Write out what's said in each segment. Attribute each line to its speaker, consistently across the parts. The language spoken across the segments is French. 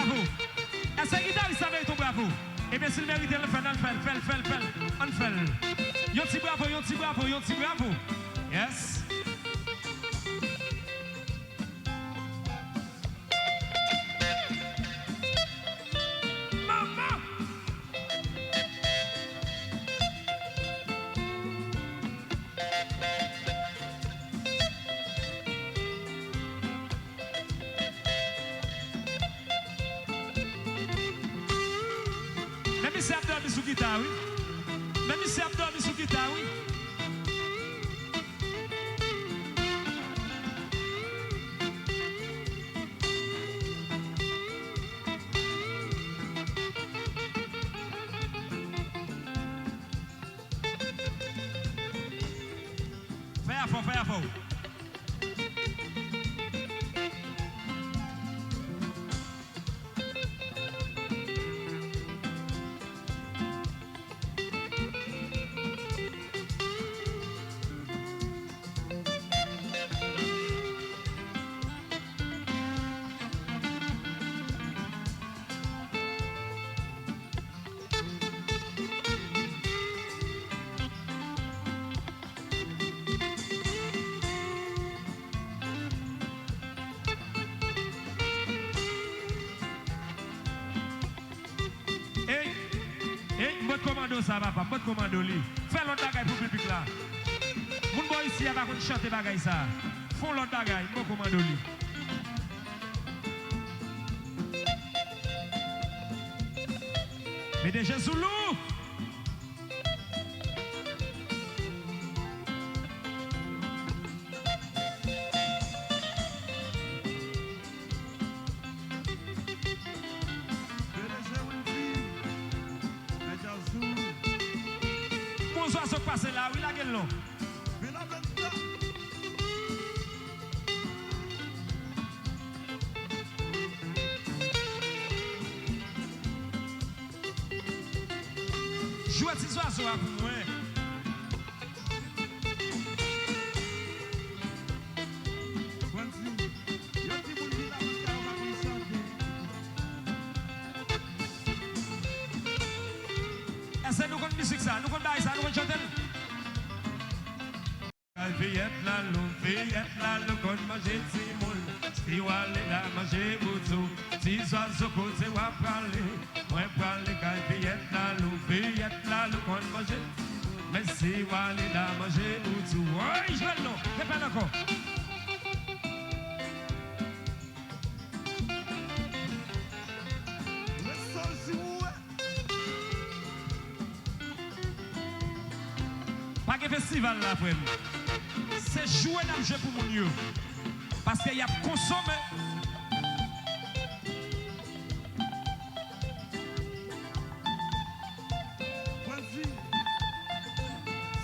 Speaker 1: bravo. Est-ce que guitariste avec ton bravo? Eh bien, s'il mérite, on fait. Yon ti bravo. Yes. Maman. Même si Abdou a sous guitare, oui. Même si Abdou a sous guitare, oui. Fais à fond. Mode commando ça papa, mode commando li. Fais l'autre bagaille pour le public là. Moun boy ici va qu'on chanter bagaille ça. Font l'autre bagaille, mode commando li. Mais déjà sous l'eau. Passer là, oui, la gueule là. Jouez ces oiseaux pour moi. Est-ce que nous connaissons musique ça? Nous connaissons ça, nous connaissons chanter. Fillette là, le con manger Simon. Si on est là, manger Boutou. Si oiseaux posés, on va parler. On va parler, fillette là, le con manger. Mais si on est là, manger Boutou. Oui, je vais le nom. Répète encore. Pas de festival là, frère. C'est jouer dans le jeu pour mon Dieu. Parce qu'il y a consommé.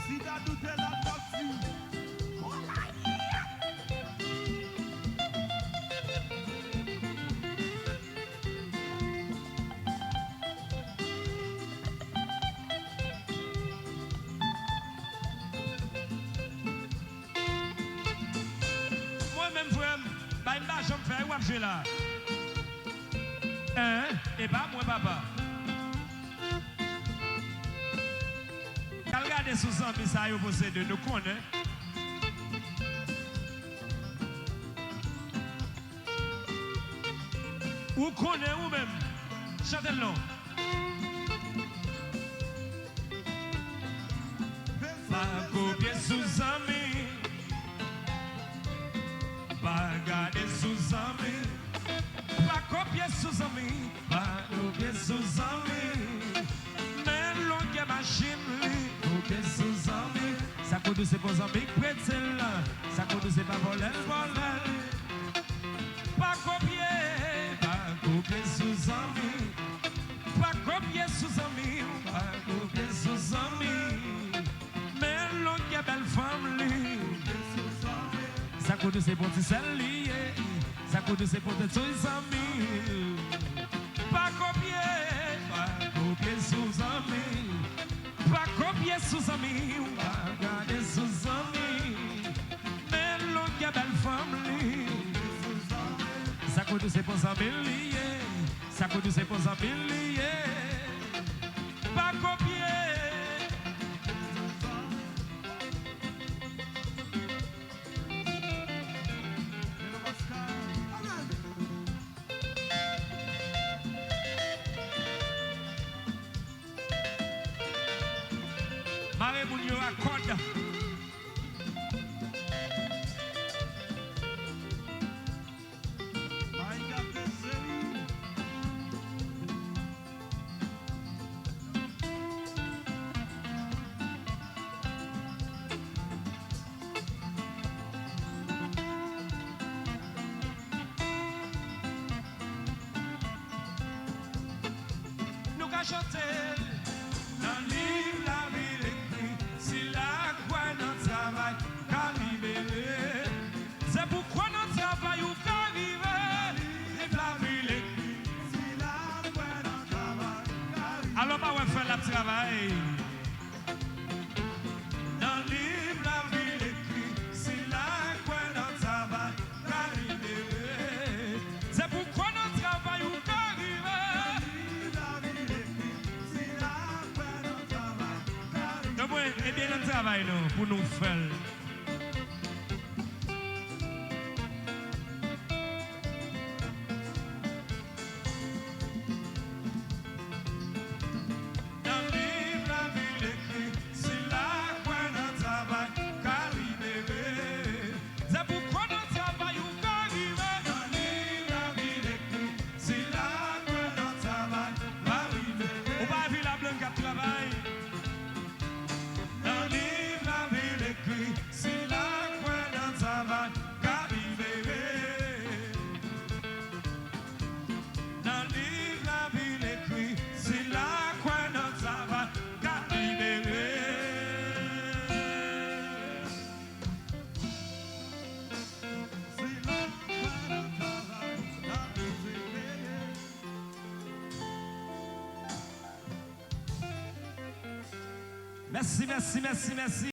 Speaker 1: Si tu as douté la partie. Je vais jouer là. Hein? Et pas moi, papa. Regardez sous amis, ça y est, possède, nous connaissons. Ou connaissez ou même? Chantez-le. Pas copier sous amis. Pas garder sous amis. Pas copier sous amis. Pas copier sous amis. Mais l'on machine, copier sous amis. Ça conduit ses bons amis, prêtez là. Ça conduit ses pas voler. Pas copier sous amis. Pas copier sous amis. Pas copier sous amis. Mais l'on belle femme, ça conduit ses bons liés. Ça conduit ses bons amis. Pas copier sous amis. Pas copier sous amis. Pas garder sous amis. Mais l'autre belle femme. Ça conduit ses bons amis liés. Ça conduit c'est pour ça lié. Pas copier. Marie Mounio accorde. Nous qu'à chanter dans le livre la vie écrit, si la croix dans travail qu'à libérer. C'est pourquoi notre travail ou qu'à vivre, livre la vie écrit, si la croix dans travail qu'à libérer. Alors pas ouais faire le travail. Dans le livre la vie écrit, si la croix dans travail qu'à libérer. C'est pourquoi notre travail ou qu'à vivre. Et bien le travail nous, pour nous faire. Dans le livre la vie écrit, si la croix dans travail qu'à libérer. C'est pourquoi notre travail ou qu'à vivre. Dans le livre la vie écrit, si la croix dans travail qu'à libérer. Ou pas vivre la blanche qui travaille. Dans le livre la vie écrit, si la croix dans travail qu'à libérer. Dans le livre la vie écrit, si la croix dans travail qu'à libérer. Merci, merci, merci, merci.